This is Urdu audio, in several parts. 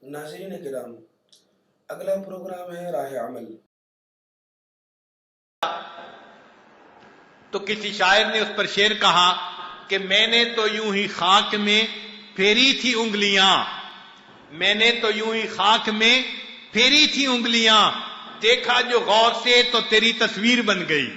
ناظرین کرام، اگلا پروگرام ہے راہ عمل۔ تو کسی شاعر نے اس پر شعر کہا کہ میں نے تو یوں ہی خاک میں پھیری تھی انگلیاں، میں نے تو یوں ہی خاک میں پھیری تھی انگلیاں، دیکھا جو غور سے تو تیری تصویر بن گئی۔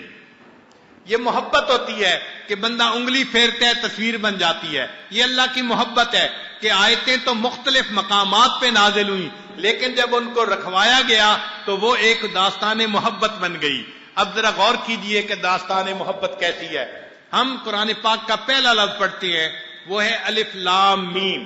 یہ محبت ہوتی ہے کہ بندہ انگلی پھیرتا ہے تصویر بن جاتی ہے۔ یہ اللہ کی محبت ہے کہ آیتیں تو مختلف مقامات پہ نازل ہوئیں، لیکن جب ان کو رکھوایا گیا تو وہ ایک داستان محبت بن گئی۔ اب ذرا غور کیجئے کہ داستان محبت کیسی ہے۔ ہم قرآن پاک کا پہلا لفظ پڑھتے ہیں، وہ ہے الف لام میم۔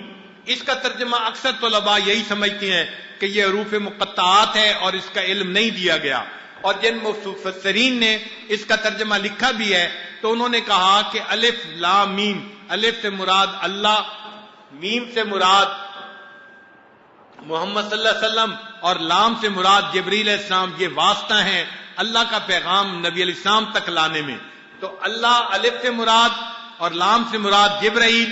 اس کا ترجمہ اکثر طلباء یہی سمجھتے ہیں کہ یہ حروف مقطعات ہے اور اس کا علم نہیں دیا گیا، اور جن مفسرین نے اس کا ترجمہ لکھا بھی ہے تو انہوں نے کہا کہ الف لام میم، الف سے مراد اللہ، میم سے مراد محمد صلی اللہ علیہ وسلم، اور لام سے مراد جبریل علیہ السلام۔ یہ واسطہ ہیں اللہ کا پیغام نبی علیہ السلام تک لانے میں۔ تو اللہ الف سے مراد اور لام سے مراد جبرائیل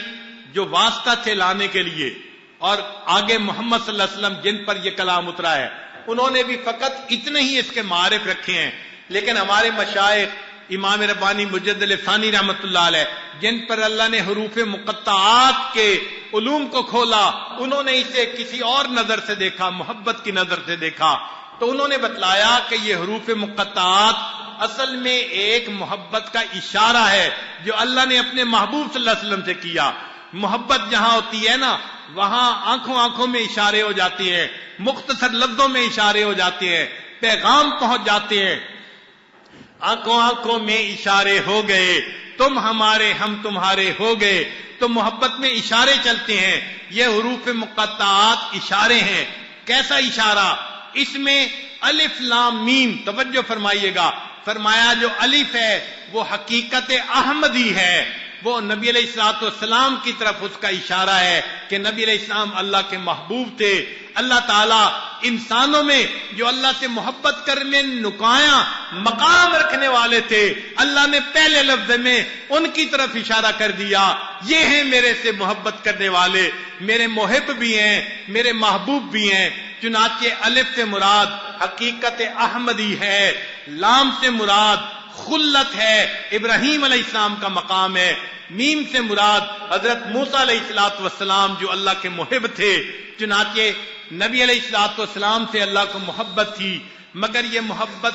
جو واسطہ تھے لانے کے لیے، اور آگے محمد صلی اللہ علیہ وسلم جن پر یہ کلام اترا ہے۔ انہوں نے بھی فقط اتنے ہی اس کے معارف رکھے ہیں، لیکن ہمارے مشائخ امام ربانی مجدد ثانی رحمۃ اللہ علیہ جن پر اللہ نے حروف مقطعات کے علوم کو کھولا، انہوں نے اسے کسی اور نظر سے دیکھا، محبت کی نظر سے دیکھا۔ تو انہوں نے بتلایا کہ یہ حروف مقطعات اصل میں ایک محبت کا اشارہ ہے جو اللہ نے اپنے محبوب صلی اللہ علیہ وسلم سے کیا۔ محبت جہاں ہوتی ہے نا، وہاں آنکھوں آنکھوں میں اشارے ہو جاتے ہیں، مختصر لفظوں میں اشارے ہو جاتے ہیں، پیغام پہنچ جاتے ہیں۔ آنکھوں آنکھوں میں اشارے ہو گئے، تم ہمارے ہم تمہارے ہو گئے۔ تو محبت میں اشارے چلتے ہیں۔ یہ حروف مقطعات اشارے ہیں۔ کیسا اشارہ؟ اس میں الف لام میم، توجہ فرمائیے گا، فرمایا جو الف ہے وہ حقیقت احمدی ہے، وہ نبی علیہ الصلوۃ والسلام کی طرف اس کا اشارہ ہے کہ نبی علیہ السلام اللہ کے محبوب تھے۔ اللہ تعالیٰ انسانوں میں جو اللہ سے محبت کرنے میں نکایا مقام رکھنے والے تھے، اللہ نے پہلے لفظ میں ان کی طرف اشارہ کر دیا، یہ ہیں میرے سے محبت کرنے والے، میرے محب بھی ہیں، میرے محبوب بھی ہیں۔ چنانچہ الف سے مراد حقیقت احمدی ہے، لام سے مراد خلت ہے، ابراہیم علیہ السلام کا مقام ہے، میم سے مراد حضرت موسیٰ علیہ الصلوۃ والسلام جو اللہ کے محب تھے۔ چنانچہ نبی علیہ الصلوۃ والسلام سے اللہ کو محبت تھی، مگر یہ محبت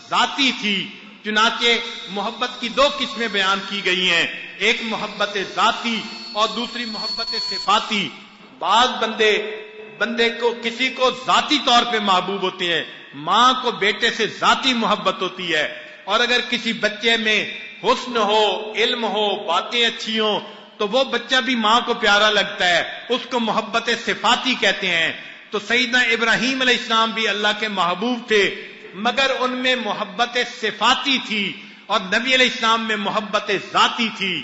ذاتی تھی۔ چنانچہ محبت کی دو قسمیں بیان کی گئی ہیں، ایک محبت ذاتی اور دوسری محبت صفاتی۔ بعض بندے کو کسی کو ذاتی طور پہ محبوب ہوتے ہیں، ماں کو بیٹے سے ذاتی محبت ہوتی ہے، اور اگر کسی بچے میں حسن ہو، علم ہو، باتیں اچھی ہوں تو وہ بچہ بھی ماں کو پیارا لگتا ہے، اس کو محبت صفاتی کہتے ہیں۔ تو سیدنا ابراہیم علیہ السلام بھی اللہ کے محبوب تھے، مگر ان میں محبت صفاتی تھی اور نبی علیہ السلام میں محبت ذاتی تھی۔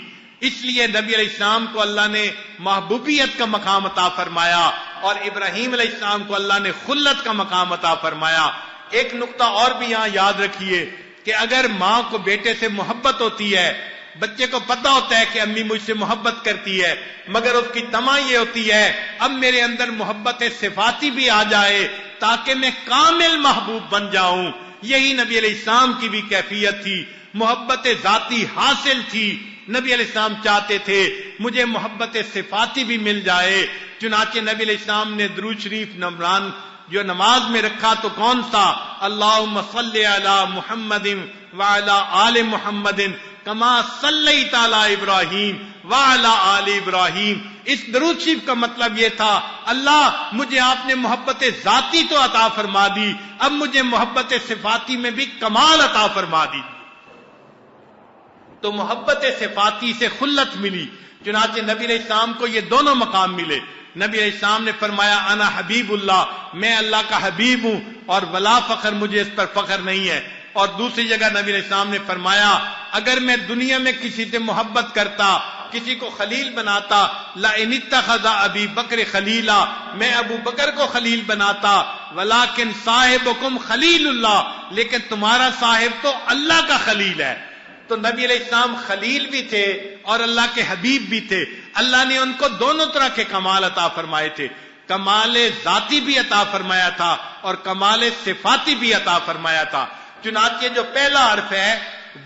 اس لیے نبی علیہ السلام کو اللہ نے محبوبیت کا مقام عطا فرمایا اور ابراہیم علیہ السلام کو اللہ نے خلت کا مقام عطا فرمایا۔ ایک نقطہ اور بھی یہاں یاد رکھیے کہ اگر ماں کو بیٹے سے محبت ہوتی ہے، بچے کو پتہ ہوتا ہے کہ امی مجھ سے محبت کرتی ہے، مگر اس کی تمنا یہ ہوتی ہے اب میرے اندر محبت صفاتی بھی آ جائے تاکہ میں کامل محبوب بن جاؤں۔ یہی نبی علیہ السلام کی بھی کیفیت تھی، محبت ذاتی حاصل تھی، نبی علیہ السلام چاہتے تھے مجھے محبت صفاتی بھی مل جائے۔ چنانچہ نبی علیہ السلام نے درود شریف نمران جو نماز میں رکھا تو کون سا؟ اللہم صلی علی محمد وعلی آل محمد کما صلیت علی ابراہیم وعلی آل ابراہیم۔ اس درود شریف کا مطلب یہ تھا اللہ مجھے آپ نے محبت ذاتی تو عطا فرما دی، اب مجھے محبت صفاتی میں بھی کمال عطا فرما دی۔ تو محبت صفاتی سے خلت ملی۔ چنانچہ نبی علیہ السلام کو یہ دونوں مقام ملے۔ نبی علیہ السلام نے فرمایا انا حبیب اللہ، میں اللہ کا حبیب ہوں اور ولا فخر، مجھے اس پر فخر نہیں ہے۔ اور دوسری جگہ نبی علیہ السلام نے فرمایا اگر میں دنیا میں کسی سے محبت کرتا، کسی کو خلیل بناتا، لئن اتخذ ابی بکر خلیلا، میں ابو بکر کو خلیل بناتا، ولکن صاحبکم خلیل اللہ، لیکن تمہارا صاحب تو اللہ کا خلیل ہے۔ تو نبی علیہ السلام خلیل بھی تھے اور اللہ کے حبیب بھی تھے۔ اللہ نے ان کو دونوں طرح کے کمال عطا فرمائے تھے۔ کمال ذاتی بھی عطا فرمایا تھا اور کمال صفاتی بھی عطا فرمایا تھا۔ چنانچہ جو پہلا حرف ہے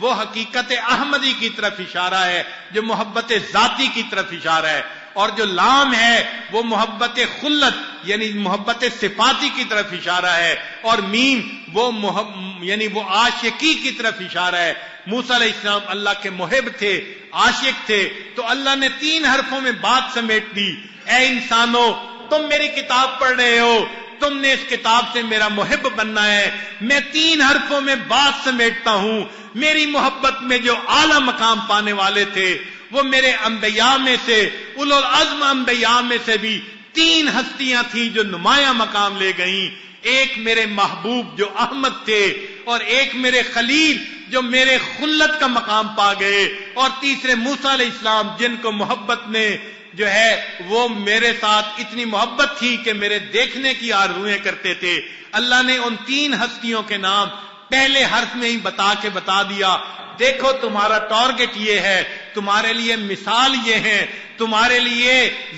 وہ حقیقت احمدی کی طرف اشارہ ہے، جو محبت ذاتی کی طرف اشارہ ہے، اور جو لام ہے وہ محبت خلت یعنی محبت صفاتی کی طرف اشارہ ہے، اور میم وہ یعنی وہ عاشقی کی طرف اشارہ ہے۔ موسیٰ علیہ السلام اللہ کے محب تھے، عاشق تھے، تو اللہ نے 3 حرفوں میں بات سمیٹ دی۔ اے انسانو، تم میری کتاب پڑھ رہے ہو، تم نے اس کتاب سے میرا محب بننا ہے، میں 3 حرفوں میں بات سمیٹتا ہوں۔ میری محبت میں جو اعلیٰ مقام پانے والے تھے وہ میرے انبیاء میں سے، اولو العزم انبیاء میں سے بھی 3 ہستیاں تھیں جو نمایاں مقام لے گئیں۔ ایک میرے محبوب جو احمد تھے، اور ایک میرے خلیل جو میرے خلت کا مقام پا گئے، اور تیسرے موسیٰ علیہ السلام جن کو محبت نے جو ہے وہ میرے ساتھ اتنی محبت تھی کہ میرے دیکھنے کی آرزویں کرتے تھے۔ اللہ نے ان 3 ہستیوں کے نام پہلے حرف میں ہی بتا دیا۔ دیکھو تمہارا ٹارگٹ یہ ہے، تمہارے لیے مثال یہ ہے، تمہارے لیے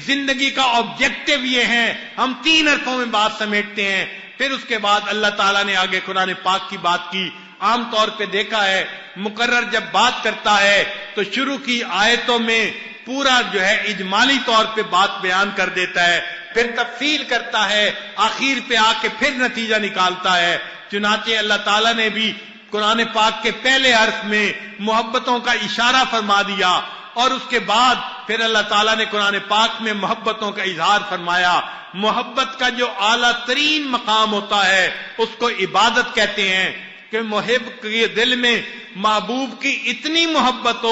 زندگی کا آبجیکٹو یہ ہے۔ ہم 3 حرفوں میں بات سمیٹتے ہیں۔ پھر اس کے بعد اللہ تعالیٰ نے آگے قرآن پاک کی بات کی۔ عام طور پہ دیکھا ہے مقرر جب بات کرتا ہے تو شروع کی آیتوں میں پورا جو ہے اجمالی طور پہ بات بیان کر دیتا ہے، پھر تفصیل کرتا ہے، آخر پہ آ کے پھر نتیجہ نکالتا ہے۔ چنانچہ اللہ تعالیٰ نے بھی قرآن پاک کے پہلے حرف میں محبتوں کا اشارہ فرما دیا، اور اس کے بعد پھر اللہ تعالیٰ نے قرآن پاک میں محبتوں کا اظہار فرمایا۔ محبت کا جو اعلیٰ ترین مقام ہوتا ہے اس کو عبادت کہتے ہیں، کہ محب کے دل میں محبوب کی اتنی محبت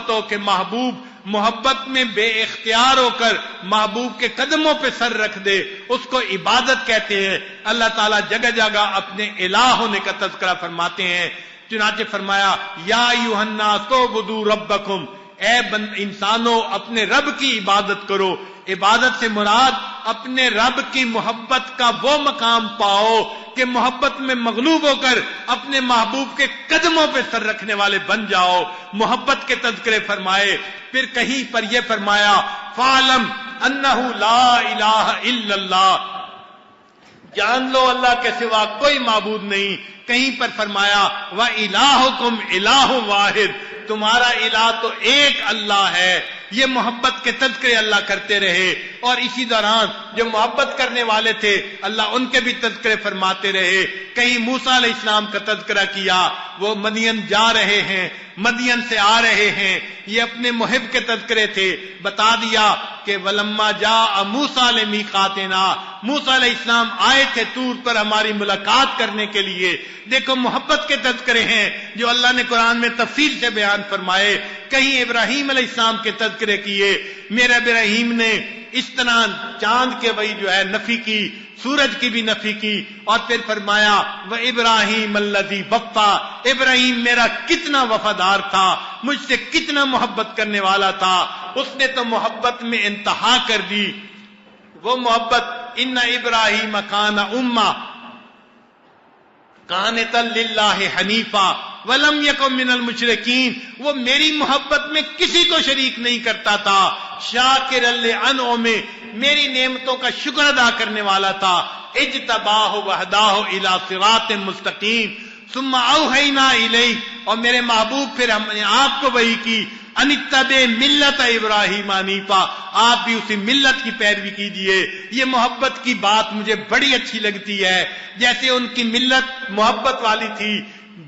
ہو کہ محبوب محبت میں بے اختیار ہو کر محبوب کے قدموں پہ سر رکھ دے، اس کو عبادت کہتے ہیں۔ اللہ تعالیٰ جگہ جگہ اپنے الہ ہونے کا تذکرہ فرماتے ہیں۔ چنانچہ فرمایا یا ایھا الناس اعبدوا ربکم، اے انسانوں اپنے رب کی عبادت کرو۔ عبادت سے مراد اپنے رب کی محبت کا وہ مقام پاؤ کہ محبت میں مغلوب ہو کر اپنے محبوب کے قدموں پہ سر رکھنے والے بن جاؤ۔ محبت کے تذکرے فرمائے، پھر کہیں پر یہ فرمایا فَاعْلَمْ أَنَّهُ لَا إِلَٰهَ إِلَّا اللَّهُ، جان لو اللہ کے سوا کوئی معبود نہیں۔ کہیں پر فرمایا وَإِلَٰهُكُمْ إِلَٰهٌ وَاحِدٌ، تمہارا الہ تو ایک اللہ ہے۔ یہ محبت کے تذکرے اللہ کرتے رہے، اور اسی دوران جو محبت کرنے والے تھے اللہ ان کے بھی تذکرے فرماتے رہے۔ کہیں موسیٰ علیہ السلام کا تذکرہ کیا، وہ مدین جا رہے ہیں، مدین سے آ رہے ہیں، یہ اپنے محب کے تذکرے تھے۔ بتا دیا کہ وَلَمَّا جَاءَ مُوسَىٰ لِمِيقَاتِنَا، موسیٰ علیہ السلام آئے تھے طور پر ہماری ملاقات کرنے کے لیے۔ دیکھو محبت کے تذکرے ہیں جو اللہ نے قرآن میں تفصیل سے بیان فرمائے۔ کہیں ابراہیم علیہ السلام کے تذکرے کیے، میرا ابراہیم نے اس طرح چاند کے وہی جو ہے نفی کی، سورج کی بھی نفی کی، اور پھر فرمایا وَإِبْرَاهِيمَ الَّذِي وَفَّىٰ، ابراہیم میرا کتنا وفادار تھا، مجھ سے کتنا محبت کرنے والا تھا، اس نے تو محبت میں انتہا کر دی۔ وہ محبت ان ابراہیم کان امہ قانتا للہ حنیفا ولم یکن من المشرکین، وہ میری محبت میں کسی کو شریک نہیں کرتا تھا، شاکرا لانعمہ، میری نعمتوں کا شکر ادا کرنے والا تھا، اجتباہ وہداہ الی صراط مستقیم ثم اوحینا الیہ، اور میرے محبوب پھر ہم نے آپ کو وحی کی ان اتبع ملت ابراہیم حنیفا، آپ بھی اسی ملت کی پیروی کیجیے۔ یہ محبت کی بات مجھے بڑی اچھی لگتی ہے، جیسے ان کی ملت محبت والی تھی،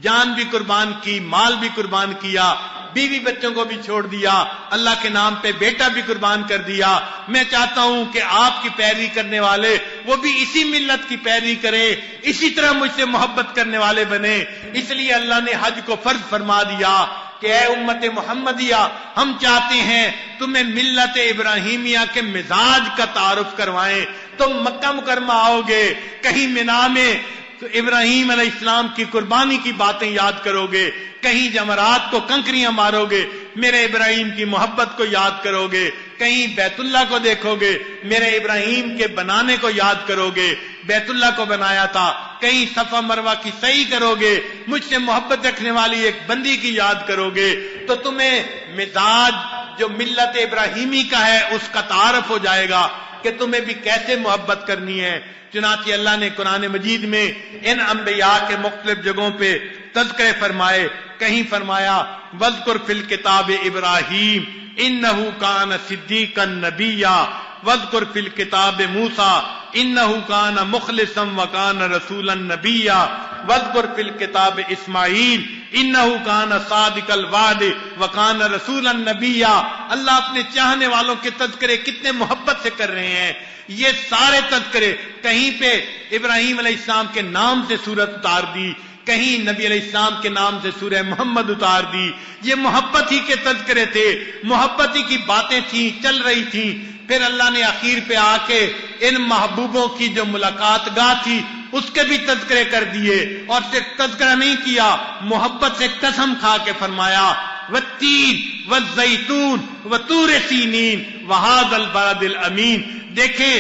جان بھی قربان کی، مال بھی قربان کیا، بیوی بچوں کو بھی چھوڑ دیا، اللہ کے نام پہ بیٹا بھی قربان کر دیا۔ میں چاہتا ہوں کہ آپ کی پیروی کرنے والے وہ بھی اسی ملت کی پیروی کریں، اسی طرح مجھ سے محبت کرنے والے بنے۔ اس لیے اللہ نے حج کو فرض فرما دیا کہ اے امت محمدیہ، ہم چاہتے ہیں تمہیں ملت ابراہیمیہ کے مزاج کا تعارف کروائیں۔ تم مکہ مکرمہ آؤ گے، کہیں مینا میں تو ابراہیم علیہ السلام کی قربانی کی باتیں یاد کرو گے، کہیں جمرات کو کنکریاں مارو گے، میرے ابراہیم کی محبت کو یاد کرو گے، کہیں بیت اللہ کو دیکھو گے، میرے ابراہیم کے بنانے کو یاد کرو گے، بیت اللہ کو بنایا تھا، کہیں صفا مروہ کی سعی کرو گے، مجھ سے محبت رکھنے والی ایک بندی کی یاد کرو گے، تو تمہیں مزاج جو ملت ابراہیمی کا ہے اس کا تعارف ہو جائے گا۔ کہ تمہیں بھی کیسے محبت کرنی ہے۔ چنانچہ اللہ نے قرآن مجید میں ان انبیاء کے مختلف جگہوں پہ تذکرے فرمائے۔ کہیں فرمایا وَاذْكُرْ فِي الْكِتَابِ إِبْرَاهِيمَ إِنَّهُ كَانَ صِدِّيقًا نَبِيًّا وَاذْكُرْ فِي الْكِتَابِ مُوسَىٰ إِنَّهُ كَانَ مُخْلِصًا وَكَانَ رَسُولًا نَبِيًّا وَاذْكُرْ فِي الْكِتَابِ إِسْمَاعِيلَ إِنَّهُ كَانَ صَادِقَ الْوَعْدِ وَكَانَ رَسُولًا نَبِيًّا۔ اللہ اپنے چاہنے والوں کے تذکرے کتنے محبت سے کر رہے ہیں۔ یہ سارے تذکرے کہیں پہ ابراہیم علیہ السلام کے نام سے سورت اتار دی، کہیں نبی علیہ السلام کے نام سے سورہ محمد اتار دی۔ یہ محبت ہی کے تذکرے تھے، محبت ہی کی باتیں تھیں، چل رہی تھیں۔ پھر اللہ نے آخر پہ آ کے ان محبوبوں کی جو ملاقات گاہ تھی اس کے بھی تذکرے کر دیے، اور صرف تذکرہ نہیں کیا، محبت سے قسم کھا کے فرمایا والتین والزیتون وطور سینین وہذا البلد الامین۔ دیکھیں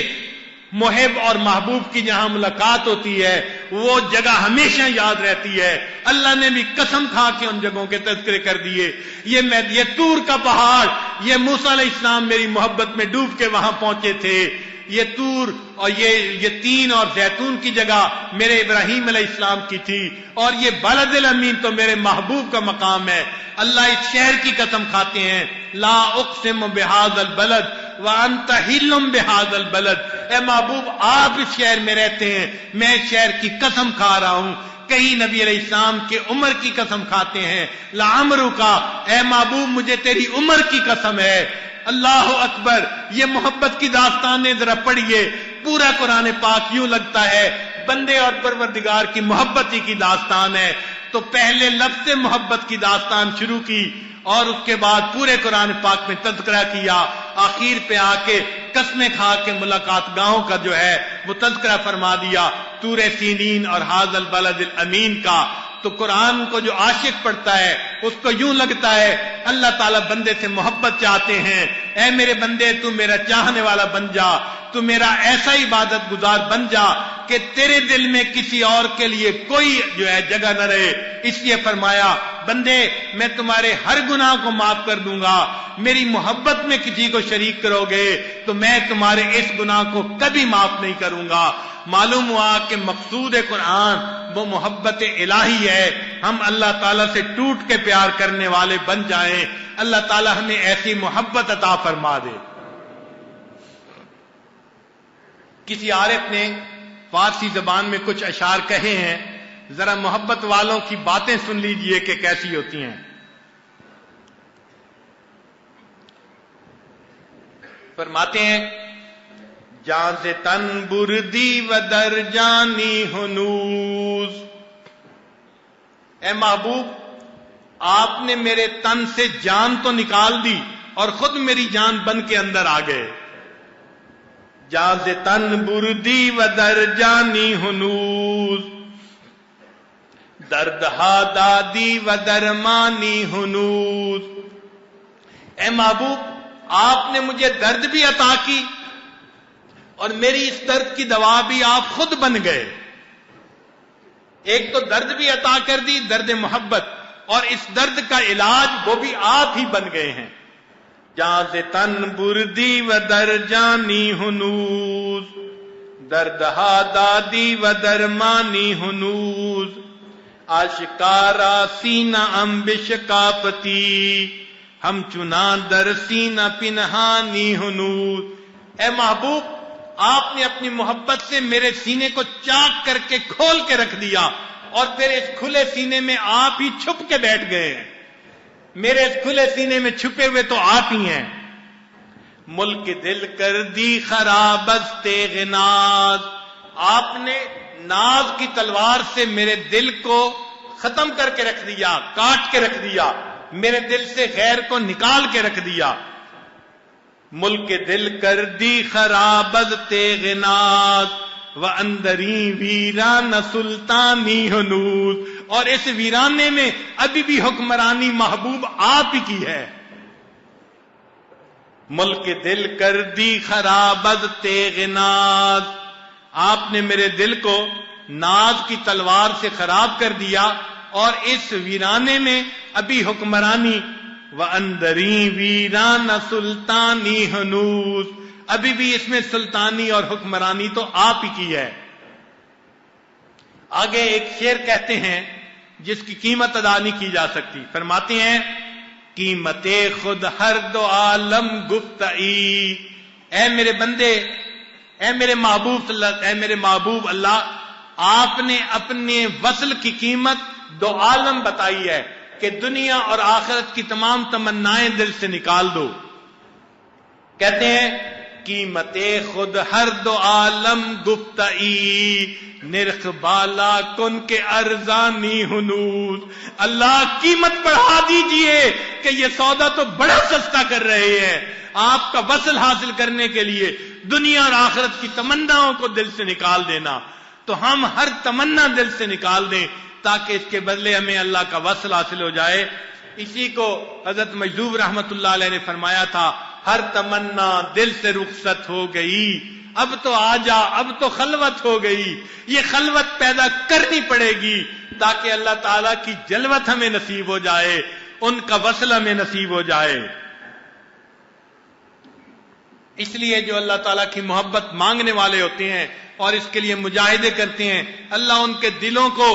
محب اور محبوب کی جہاں ملاقات ہوتی ہے وہ جگہ ہمیشہ یاد رہتی ہے۔ اللہ نے بھی قسم کھا کے ان جگہوں کے تذکرے کر دیے۔ یہ طور کا پہاڑ، یہ موسیٰ علیہ السلام میری محبت میں ڈوب کے وہاں پہنچے تھے۔ یہ طور اور یہ تین اور زیتون کی جگہ میرے ابراہیم علیہ السلام کی تھی، اور یہ بلد الامین تو میرے محبوب کا مقام ہے۔ اللہ اس شہر کی قسم کھاتے ہیں لا اقسم بہذا البلد وانت حل بہذا البلد۔ اے محبوب آپ اس شہر میں رہتے ہیں، میں اس شہر کی قسم کھا رہا ہوں۔ کہیں نبی علیہ السلام کے عمر کی قسم کھاتے ہیں لعمرک، اے محبوب مجھے تیری عمر کی قسم ہے۔ اللہ اکبر، یہ محبت کی داستانیں ذرا پڑھیے۔ پورا قرآن پاک یوں لگتا ہے بندے اور پروردگار کی محبت ہی کی داستان ہے۔ تو پہلے لفظ سے محبت کی داستان شروع کی، اور اس کے بعد پورے قرآن پاک میں تذکرہ کیا، آخر پہ آ کے قسمیں کھا کے ملاقات گاہوں کا جو ہے وہ تذکرہ فرما دیا، طور سینین اور ھذا البلد الامین کا۔ تو قرآن کو جو عاشق پڑھتا ہے اس کو یوں لگتا ہے اللہ تعالیٰ بندے سے محبت چاہتے ہیں۔ اے میرے بندے تو میرا چاہنے والا بن جا، تو میرا ایسا عبادت گزار بن جا کہ تیرے دل میں کسی اور کے لیے کوئی جو ہے جگہ نہ رہے۔ اس لیے فرمایا بندے میں تمہارے ہر گناہ کو معاف کر دوں گا، میری محبت میں کسی کو شریک کرو گے تو میں تمہارے اس گناہ کو کبھی معاف نہیں کروں گا۔ معلوم ہوا کہ مقصود قرآن وہ محبت الہی ہے، ہم اللہ تعالیٰ سے ٹوٹ کے پیار کرنے والے بن جائیں۔ اللہ تعالیٰ ہمیں ایسی محبت عطا فرما دے۔ کسی عارف نے فارسی زبان میں کچھ اشعار کہے ہیں، ذرا محبت والوں کی باتیں سن لیجئے کہ کیسی ہوتی ہیں۔ فرماتے ہیں جان سے تن بردی و در جانی ہنوز، اے محبوب آپ نے میرے تن سے جان تو نکال دی اور خود میری جان بن کے اندر آ گئے۔ جان سے تن بردی و در جانی ہنوز، درد ہا دادی و درمانی ہنوز۔ اے محبوب آپ نے مجھے درد بھی عطا کی اور میری اس درد کی دوا بھی آپ خود بن گئے۔ ایک تو درد بھی عطا کر دی، درد محبت، اور اس درد کا علاج وہ بھی آپ ہی بن گئے ہیں۔ جہاں سے تن بردی و در جانی ہنوز، درد ہا دادی و درمانی ہنوز، آشکارا سینہ امبش کاپتی، ہم چنا در سینہ پنہانی ہنوز۔ اے محبوب آپ نے اپنی محبت سے میرے سینے کو چاک کر کے کھول کے رکھ دیا، اور پھر اس کھلے سینے میں آپ ہی چھپ کے بیٹھ گئے ہیں۔ میرے اس کھلے سینے میں چھپے ہوئے تو آپ ہی ہیں۔ ملک دل کر دی خراب از تیغ ناز، آپ نے ناز کی تلوار سے میرے دل کو ختم کر کے رکھ دیا، کاٹ کے رکھ دیا، میرے دل سے غیر کو نکال کے رکھ دیا۔ ملک دل کر دی خراب از تیغ ناز، و اندری ویران سلطانی ہنوز، اور اس ویرانے میں ابھی بھی حکمرانی محبوب آپ ہی کی ہے۔ ملک دل کر دی خراب از تیغ ناز، آپ نے میرے دل کو ناز کی تلوار سے خراب کر دیا، اور اس ویرانے میں ابھی حکمرانی و اندری ویران سلطانی ہنوز، ابھی بھی اس میں سلطانی اور حکمرانی تو آپ ہی کی ہے۔ آگے ایک شعر کہتے ہیں جس کی قیمت ادا نہیں کی جا سکتی، فرماتے ہیں قیمت خود ہر دو عالم گفتئی، اے میرے بندے، اے میرے محبوب اللہ، آپ نے اپنے وصل کی قیمت دو عالم بتائی ہے کہ دنیا اور آخرت کی تمام تمنائیں دل سے نکال دو۔ کہتے ہیں قیمت خود ہر دو عالم گفتئی، نرخ بالا کن کے ارزانی ہنوز، اللہ قیمت بڑھا دیجئے کہ یہ سودا تو بڑا سستا کر رہے ہیں۔ آپ کا وصل حاصل کرنے کے لیے دنیا اور آخرت کی تمناؤں کو دل سے نکال دینا، تو ہم ہر تمنا دل سے نکال دیں تاکہ اس کے بدلے ہمیں اللہ کا وصل حاصل ہو جائے۔ اسی کو حضرت مجذوب رحمت اللہ علیہ نے فرمایا تھا، ہر تمنا دل سے رخصت ہو گئی، اب تو آ جا، اب تو خلوت ہو گئی۔ یہ خلوت پیدا کرنی پڑے گی تاکہ اللہ تعالیٰ کی جلوت ہمیں نصیب ہو جائے، ان کا وصل ہمیں نصیب ہو جائے۔ اس لیے جو اللہ تعالیٰ کی محبت مانگنے والے ہوتے ہیں اور اس کے لیے مجاہدے کرتے ہیں، اللہ ان کے دلوں کو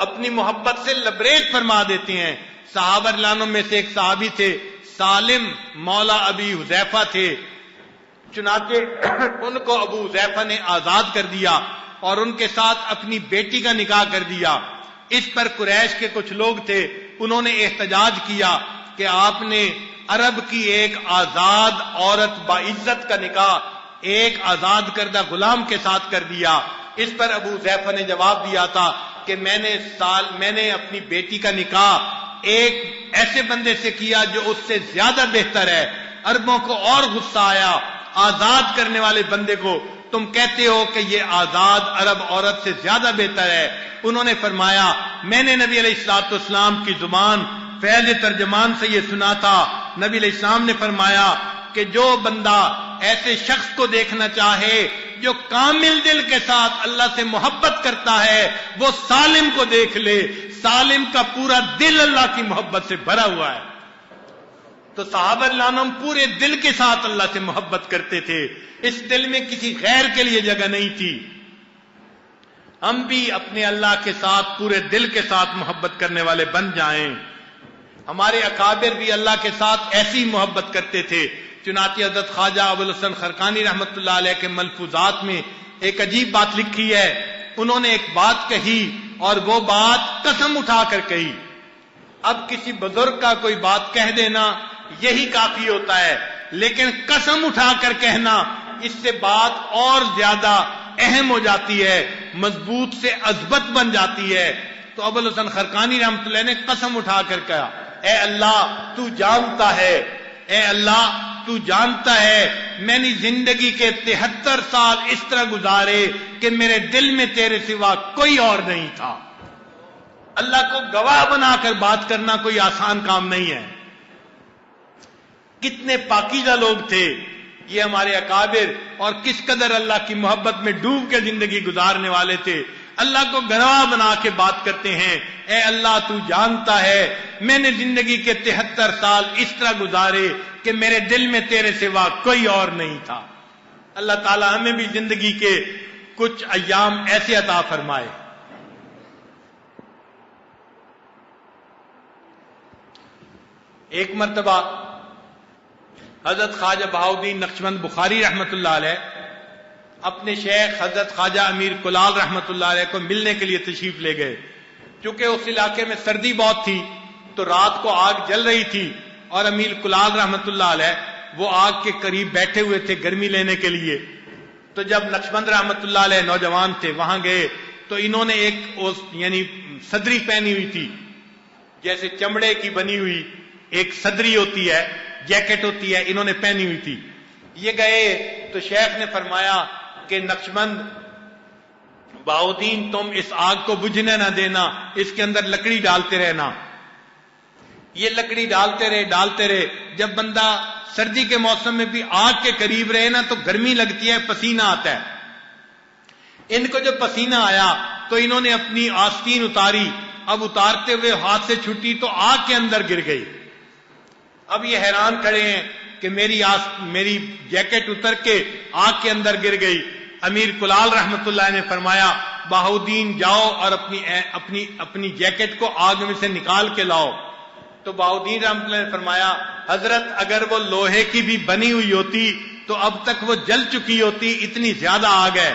اپنی محبت سے لبریز فرما دیتے ہیں۔ صحابہ رضی اللہ عنہم میں سے ایک صحابی تھے، سالم مولا ابی حذیفہ تھے، چنانچہ ان کو ابو حذیفہ نے آزاد کر دیا اور ان کے ساتھ اپنی بیٹی کا نکاح کر دیا۔ اس پر قریش کے کچھ لوگ تھے، انہوں نے احتجاج کیا کہ آپ نے عرب کی ایک آزاد عورت باعزت کا نکاح ایک آزاد کردہ غلام کے ساتھ کر دیا۔ اس پر ابو حذیفہ نے جواب دیا تھا کہ میں نے اپنی بیٹی کا نکاح ایک ایسے بندے سے کیا جو اس سے زیادہ بہتر ہے۔ عربوں کو اور غصہ آیا، آزاد کرنے والے بندے کو تم کہتے ہو کہ یہ آزاد عرب عورت سے زیادہ بہتر ہے۔ انہوں نے فرمایا میں نے نبی علیہ الصلوۃ والسلام کی زبان فیض ترجمان سے یہ سنا تھا، نبی علیہ السلام نے فرمایا کہ جو بندہ ایسے شخص کو دیکھنا چاہے جو کامل دل کے ساتھ اللہ سے محبت کرتا ہے وہ سالم کو دیکھ لے، سالم کا پورا دل اللہ کی محبت سے بھرا ہوا ہے۔ تو صحابہ رضی اللہ عنہم پورے دل کے ساتھ اللہ سے محبت کرتے تھے، اس دل میں کسی غیر کے لیے جگہ نہیں تھی۔ ہم بھی اپنے اللہ کے ساتھ پورے دل کے ساتھ محبت کرنے والے بن جائیں۔ ہمارے اکابر بھی اللہ کے ساتھ ایسی محبت کرتے تھے، چنانچہ حضرت خواجہ ابوالحسن خرقانی رحمت اللہ علیہ کے ملفوظات میں ایک عجیب بات لکھی ہے۔ انہوں نے ایک بات کہی اور وہ بات قسم اٹھا کر کہی۔ اب کسی بزرگ کا کوئی بات کہہ دینا یہی کافی ہوتا ہے، لیکن قسم اٹھا کر کہنا اس سے بات اور زیادہ اہم ہو جاتی ہے، مضبوط سے عظمت بن جاتی ہے۔ تو ابوالحسن خرقانی رحمت اللہ نے قسم اٹھا کر کہا، اے اللہ تو جانتا ہے، اے اللہ تو جانتا ہے میں نے زندگی کے 73 سال اس طرح گزارے کہ میرے دل میں تیرے سوا کوئی اور نہیں تھا۔ اللہ کو گواہ بنا کر بات کرنا کوئی آسان کام نہیں ہے۔ کتنے پاکیزہ لوگ تھے یہ ہمارے اکابر، اور کس قدر اللہ کی محبت میں ڈوب کے زندگی گزارنے والے تھے۔ اللہ کو گواہ بنا کے بات کرتے ہیں، اے اللہ تو جانتا ہے میں نے زندگی کے 73 سال اس طرح گزارے کہ میرے دل میں تیرے سوا کوئی اور نہیں تھا۔ اللہ تعالی ہمیں بھی زندگی کے کچھ ایام ایسے عطا فرمائے۔ ایک مرتبہ حضرت خواجہ بہاؤالدین نقشبند بخاری رحمت اللہ علیہ اپنے شیخ حضرت خواجہ امیر کلال رحمت اللہ علیہ کو ملنے کے لیے تشریف لے گئے۔ چونکہ اس علاقے میں سردی بہت تھی تو رات کو آگ جل رہی تھی اور امیر کلال رحمت اللہ علیہ وہ آگ کے قریب بیٹھے ہوئے تھے گرمی لینے کے لیے۔ تو جب نقشبند رحمت اللہ علیہ نوجوان تھے وہاں گئے تو انہوں نے ایک یعنی صدری پہنی ہوئی تھی، جیسے چمڑے کی بنی ہوئی ایک صدری ہوتی ہے، جیکٹ ہوتی ہے، انہوں نے پہنی ہوئی تھی۔ یہ گئے تو شیخ نے فرمایا کہ نقشبند بہاؤالدین تم اس آگ کو بجھنے نہ دینا، اس کے اندر لکڑی ڈالتے رہنا۔ یہ لکڑی ڈالتے رہے، جب بندہ سردی کے موسم میں بھی آگ کے قریب رہے نا تو گرمی لگتی ہے، پسینہ آتا ہے۔ ان کو جب پسینہ آیا تو انہوں نے اپنی آستین اتاری، اب اتارتے ہوئے ہاتھ سے چھٹی تو آگ کے اندر گر گئی۔ اب یہ حیران کھڑے ہیں کہ میری جیکٹ اتر کے آگ کے اندر گر گئی۔ امیر کلال رحمت اللہ نے فرمایا بہاؤدین جاؤ اور اپنی جیکٹ کو آگ میں سے نکال کے لاؤ۔ تو بہاؤدین رحمت اللہ نے فرمایا حضرت اگر وہ لوہے کی بھی بنی ہوئی ہوتی تو اب تک وہ جل چکی ہوتی، اتنی زیادہ آگ ہے۔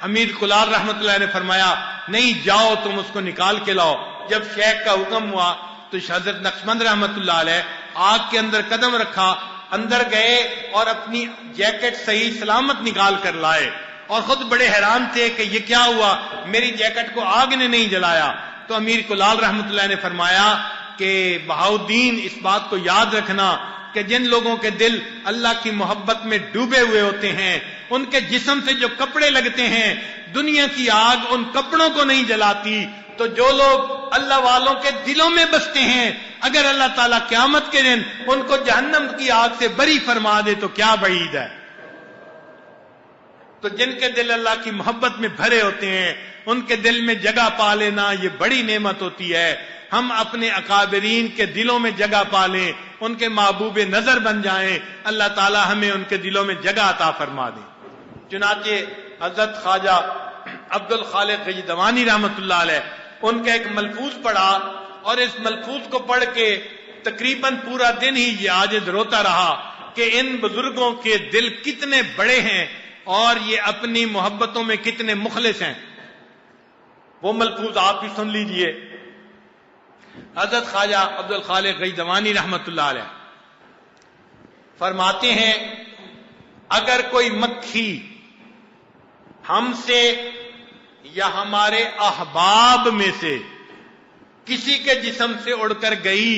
امیر کلال رحمت اللہ نے فرمایا نہیں، جاؤ تم اس کو نکال کے لاؤ۔ جب شیخ کا حکم ہوا تو حضرت نقشبند رحمت اللہ علیہ آگ کے اندر قدم رکھا، اندر گئے اور اپنی جیکٹ صحیح سلامت نکال کر لائے، اور خود بڑے حیران تھے کہ یہ کیا ہوا، میری جیکٹ کو آگ نے نہیں جلایا۔ تو امیر کلال رحمت اللہ نے فرمایا کہ بہاؤدین اس بات کو یاد رکھنا کہ جن لوگوں کے دل اللہ کی محبت میں ڈوبے ہوئے ہوتے ہیں، ان کے جسم سے جو کپڑے لگتے ہیں، دنیا کی آگ ان کپڑوں کو نہیں جلاتی۔ تو جو لوگ اللہ والوں کے دلوں میں بستے ہیں، اگر اللہ تعالیٰ قیامت کے دن ان کو جہنم کی آگ سے بری فرما دے تو کیا بعید ہے۔ تو جن کے دل اللہ کی محبت میں بھرے ہوتے ہیں، ان کے دل میں جگہ پا لینا یہ بڑی نعمت ہوتی ہے۔ ہم اپنے اکابرین کے دلوں میں جگہ پا لیں، ان کے محبوب نظر بن جائیں، اللہ تعالیٰ ہمیں ان کے دلوں میں جگہ عطا فرما دے۔ چنانچہ حضرت خواجہ عبد الخالق غیدوانی رحمت اللہ علیہ ان کا ایک ملفوظ پڑھا، اور اس ملفوظ کو پڑھ کے تقریباً پورا دن ہی یہ عاجز روتا رہا کہ ان بزرگوں کے دل کتنے بڑے ہیں اور یہ اپنی محبتوں میں کتنے مخلص ہیں۔ وہ ملفوظ آپ بھی سن لیجئے۔ حضرت خواجہ عبد الخالق غیدوانی رحمت اللہ علیہ فرماتے ہیں اگر کوئی مکھی ہم سے یا ہمارے احباب میں سے کسی کے جسم سے اڑ کر گئی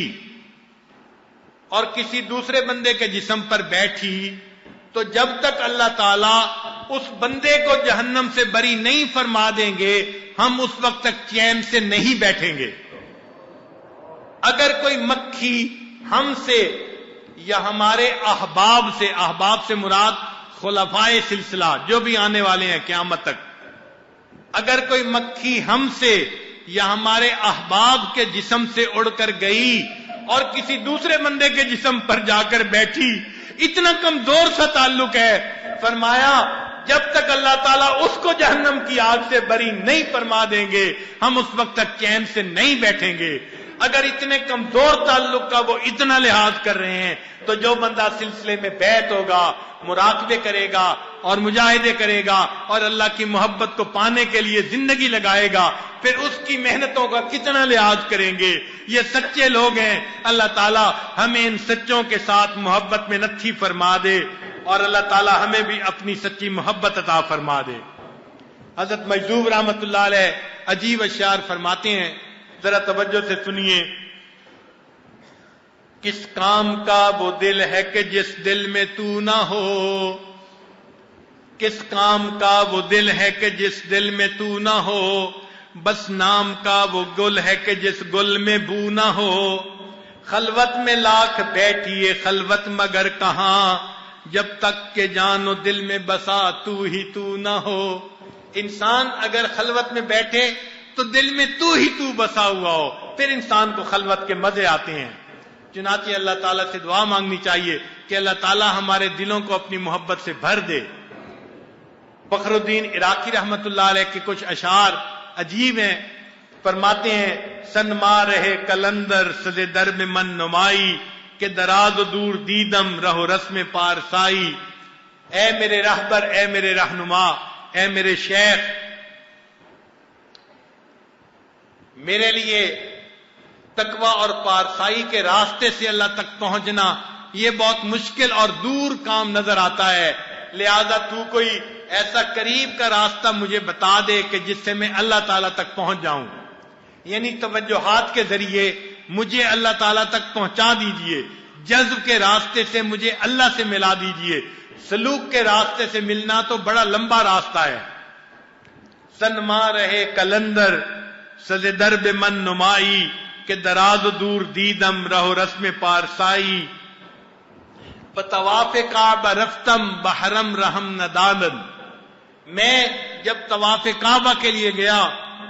اور کسی دوسرے بندے کے جسم پر بیٹھی، تو جب تک اللہ تعالیٰ اس بندے کو جہنم سے بری نہیں فرما دیں گے، ہم اس وقت تک چین سے نہیں بیٹھیں گے۔ اگر کوئی مکھی ہم سے یا ہمارے احباب سے مراد خلفائے سلسلہ جو بھی آنے والے ہیں قیامت تک، اگر کوئی مکھی ہم سے یا ہمارے احباب کے جسم سے اڑ کر گئی اور کسی دوسرے بندے کے جسم پر جا کر بیٹھی، اتنا کمزور سا تعلق ہے، فرمایا جب تک اللہ تعالیٰ اس کو جہنم کی آگ سے بری نہیں فرما دیں گے، ہم اس وقت تک چین سے نہیں بیٹھیں گے۔ اگر اتنے کمزور تعلق کا وہ اتنا لحاظ کر رہے ہیں تو جو بندہ سلسلے میں بیعت ہوگا، مراقبے کرے گا اور مجاہدے کرے گا اور اللہ کی محبت کو پانے کے لیے زندگی لگائے گا، پھر اس کی محنتوں کا کتنا لحاظ کریں گے۔ یہ سچے لوگ ہیں، اللہ تعالیٰ ہمیں ان سچوں کے ساتھ محبت میں نتھی فرما دے، اور اللہ تعالیٰ ہمیں بھی اپنی سچی محبت عطا فرما دے۔ حضرت مجذوب رحمت اللہ علیہ عجیب اشعار فرماتے ہیں، ذرا توجہ سے سنیے۔ کس کام کا وہ دل ہے کہ جس دل میں تو نہ ہو، کس کام کا وہ دل ہے کہ جس دل میں تو نہ ہو، بس نام کا وہ گل ہے کہ جس گل میں بو نہ ہو، خلوت میں لاکھ بیٹھیے خلوت مگر کہاں، جب تک کہ جان و دل میں بسا تو ہی تو نہ ہو۔ انسان اگر خلوت میں بیٹھے تو دل میں تو ہی تو بسا ہوا ہو، پھر انسان کو خلوت کے مزے آتے ہیں۔ چنانچہ اللہ تعالیٰ سے دعا مانگنی چاہیے کہ اللہ تعالیٰ ہمارے دلوں کو اپنی محبت سے بھر دے۔ فخر الدین عراقی رحمت اللہ علیہ کے کچھ اشعار عجیب ہیں، فرماتے ہیں سنما رہے کلندر سزے در میں من نمائی، کہ دراز و دور دیدم رہو رسم پارسائی، اے میرے رہبر، اے میرے رہنما، اے میرے شیخ، میرے لیے تقوی اور پارسائی کے راستے سے اللہ تک پہنچنا یہ بہت مشکل اور دور کام نظر آتا ہے، لہذا تو کوئی ایسا قریب کا راستہ مجھے بتا دے کہ جس سے میں اللہ تعالیٰ تک پہنچ جاؤں، یعنی توجہات کے ذریعے مجھے اللہ تعالیٰ تک پہنچا دیجئے، جذب کے راستے سے مجھے اللہ سے ملا دیجئے، سلوک کے راستے سے ملنا تو بڑا لمبا راستہ ہے۔ سنما رہے کلندر سز درب من نمائی، کہ دراز و دور دیدم رہو رسم پارسائی، بطواف کعبہ رفتم بحرم رحم ندالن، میں جب طواف کعبہ کے لیے گیا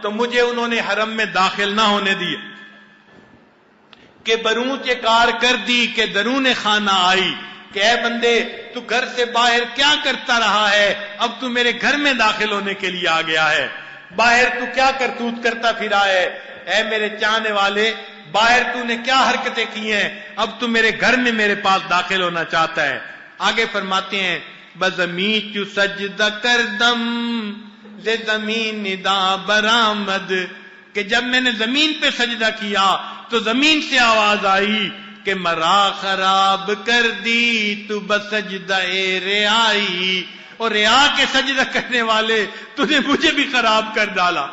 تو مجھے انہوں نے حرم میں داخل نہ ہونے دیا، کہ برونچ کار کر دی کہ درون خانہ آئی، کہ اے بندے تو گھر سے باہر کیا کرتا رہا ہے، اب تو میرے گھر میں داخل ہونے کے لیے آ گیا ہے، باہر تو کیا کرتوت کرتا پھرا ہے، اے میرے چاہنے والے باہر تو نے کیا حرکتیں کی ہیں، اب تو میرے گھر میں میرے پاس داخل ہونا چاہتا ہے۔ آگے فرماتے ہیں بزمی چو سجدہ کردم لے زمین دا برآمد، کہ جب میں نے زمین پہ سجدہ کیا تو زمین سے آواز آئی کہ مرا خراب کر دی تو بسجدہ ریائی، اور ریا کے سجدہ کرنے والے تو نے مجھے بھی خراب کر ڈالا۔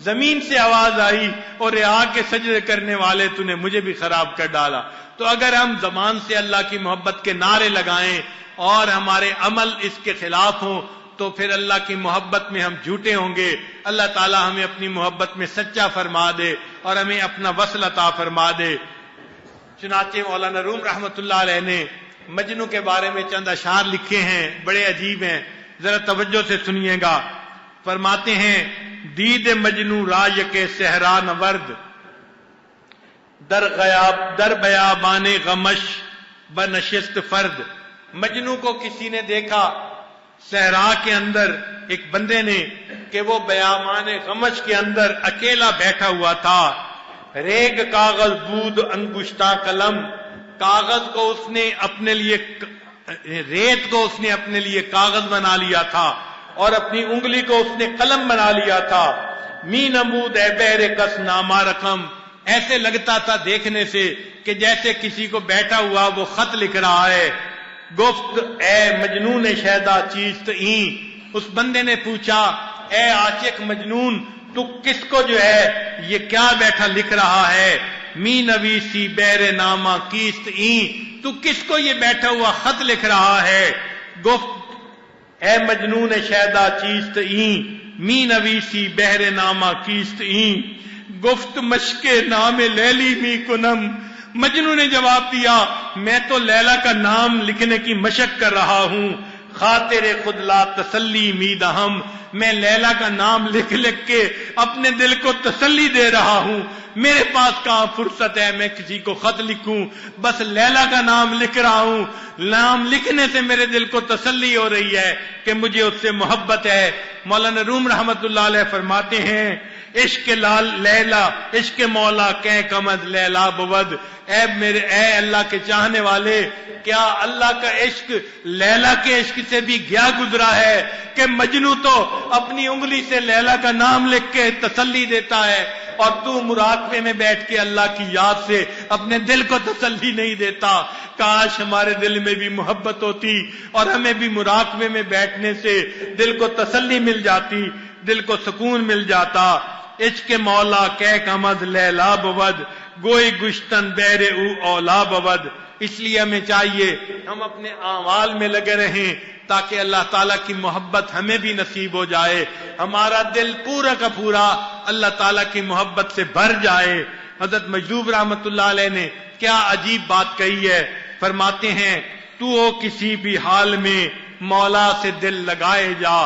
زمین سے آواز آئی اور ریا کے سجدے کرنے والے تو نے مجھے بھی خراب کر ڈالا۔ تو اگر ہم زبان سے اللہ کی محبت کے نعرے لگائیں اور ہمارے عمل اس کے خلاف ہوں تو پھر اللہ کی محبت میں ہم جھوٹے ہوں گے۔ اللہ تعالی ہمیں اپنی محبت میں سچا فرما دے اور ہمیں اپنا وصل عطا فرما دے۔ چنانچہ مولانا روم رحمت اللہ علیہ نے مجنو کے بارے میں چند اشعار لکھے ہیں، بڑے عجیب ہیں، ذرا توجہ سے سنیے گا۔ فرماتے ہیں دید مجنو راج کے صحرا نورد، در بیابان غمش بنشست فرد۔ مجنو کو کسی نے دیکھا صحرا کے اندر ایک بندے نے کہ وہ بیابان غمش کے اندر اکیلا بیٹھا ہوا تھا۔ ریگ کاغذ بود انگشتہ قلم، کاغذ کو اس نے اپنے لیے، ریت کو اس نے اپنے لیے کاغذ بنا لیا تھا اور اپنی انگلی کو اس نے قلم بنا لیا تھا۔ می نمود اے بہر کس نامہ رقم، ایسے لگتا تھا دیکھنے سے کہ جیسے کسی کو بیٹھا ہوا وہ خط لکھ رہا ہے۔ گفت اے مجنون شیدا چیز تئیں، اس بندے نے پوچھا اے عاشق مجنون تو کس کو جو ہے یہ کیا بیٹھا لکھ رہا ہے؟ می نویسی بیر نامہ کیست این، تو کس کو یہ بیٹھا ہوا خط لکھ رہا ہے؟ گفت اے مجنون شیدا چیست این، می نویسی بہر نامہ کیست این، گفت مشق نام لیلی می کنم، مجنون نے جواب دیا میں تو لیلا کا نام لکھنے کی مشق کر رہا ہوں۔ خاطر خود لا تسلی می دہم، میں لیلا کا نام لکھ لکھ کے اپنے دل کو تسلی دے رہا ہوں، میرے پاس کہاں فرصت ہے میں کسی کو خط لکھوں، بس لیلا کا نام لکھ رہا ہوں، نام لکھنے سے میرے دل کو تسلی ہو رہی ہے کہ مجھے اس سے محبت ہے۔ مولانا روم رحمت اللہ علیہ فرماتے ہیں عشق لال لیلا عشق مولا کہ کمد لیلا بود، اے اللہ کے چاہنے والے کیا اللہ کا عشق لیلا کے عشق سے بھی گیا گزرا ہے کہ مجنو تو اپنی انگلی سے لیلا کا نام لکھ کے تسلی دیتا ہے اور تو مراقبے میں بیٹھ کے اللہ کی یاد سے اپنے دل کو تسلی نہیں دیتا۔ کاش ہمارے دل میں بھی محبت ہوتی اور ہمیں بھی مراقبے میں بیٹھنے سے دل کو تسلی مل جاتی، دل کو سکون مل جاتا۔ عشق مولا کہ کمد لیلا بود، گوئی گشتن بیر او اولا بود۔ اس لیے ہمیں چاہیے ہم اپنے اعمال میں لگے رہیں تاکہ اللہ تعالیٰ کی محبت ہمیں بھی نصیب ہو جائے، ہمارا دل پورا کا پورا اللہ تعالیٰ کی محبت سے بھر جائے۔ حضرت مجذوب رحمت اللہ علیہ نے کیا عجیب بات کہی ہے، فرماتے ہیں تو ہو کسی بھی حال میں مولا سے دل لگائے جا،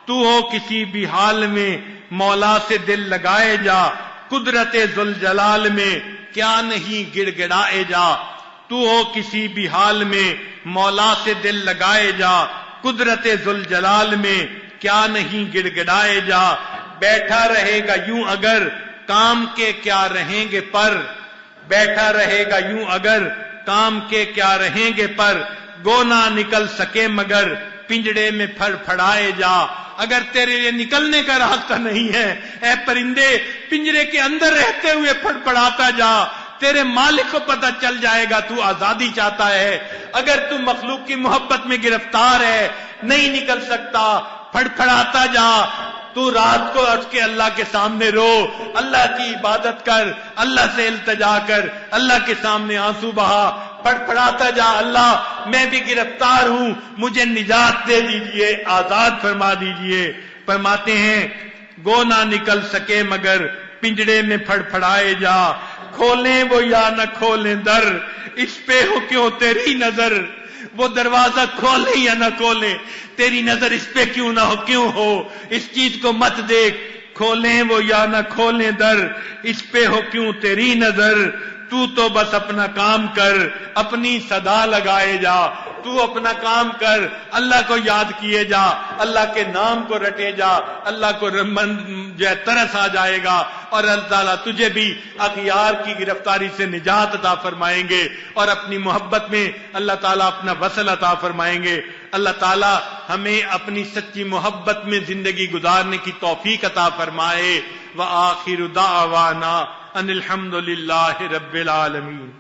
تو ہو کسی بھی حال میں مولا سے دل لگائے جا، قدرت ذوالجلال میں کیا نہیں گڑ گڑائے جا، تو ہو کسی بھی حال میں مولا سے دل لگائے جا، قدرت ذوالجلال میں کیا نہیں گڑ گڑائے جا، بیٹھا رہے گا یوں اگر کام کے کیا رہیں گے پر، بیٹھا رہے گا یوں اگر کام کے کیا رہیں گے پر، گو نہ نکل سکے مگر پنجڑے میں پھڑ پھڑائے جا۔ اگر تیرے لیے نکلنے کا راستہ نہیں ہے اے پرندے پنجرے کے اندر رہتے ہوئے پھڑ پھڑاتا جا، تیرے مالک کو پتہ چل جائے گا تو آزادی چاہتا ہے۔ اگر تو مخلوق کی محبت میں گرفتار ہے نہیں نکل سکتا، پھڑ پھڑاتا جا، تو رات کو اٹھ کے اللہ کے سامنے رو، اللہ کی عبادت کر، اللہ سے التجا کر، اللہ کے سامنے آنسو بہا، پھڑ پھڑاتا جا اللہ میں بھی گرفتار ہوں، مجھے نجات دے دیجئے، آزاد فرما دیجئے۔ فرماتے ہیں گو نہ نکل سکے مگر پنجڑے میں پھڑ پھڑائے جا، کھولیں وہ یا نہ کھولیں در، اس پہ ہو کیوں تیری نظر، وہ دروازہ کھولیں یا نہ کھولیں تیری نظر اس پہ کیوں نہ ہو، کیوں ہو، اس چیز کو مت دیکھ، کھولیں وہ یا نہ کھولیں در، اس پہ ہو کیوں تیری نظر، تو بس اپنا کام کر، اپنی صدا لگائے جا، تو اپنا کام کر، اللہ کو یاد کیے جا، اللہ کے نام کو رٹے جا، اللہ کو جو ہے ترس آ جائے گا، اور اللہ تعالیٰ تجھے بھی اغیار کی گرفتاری سے نجات عطا فرمائیں گے، اور اپنی محبت میں اللہ تعالیٰ اپنا وصل عطا فرمائیں گے۔ اللہ تعالیٰ ہمیں اپنی سچی محبت میں زندگی گزارنے کی توفیق عطا فرمائے۔ وآخر دعوانا ان الحمد للہ رب العالمین۔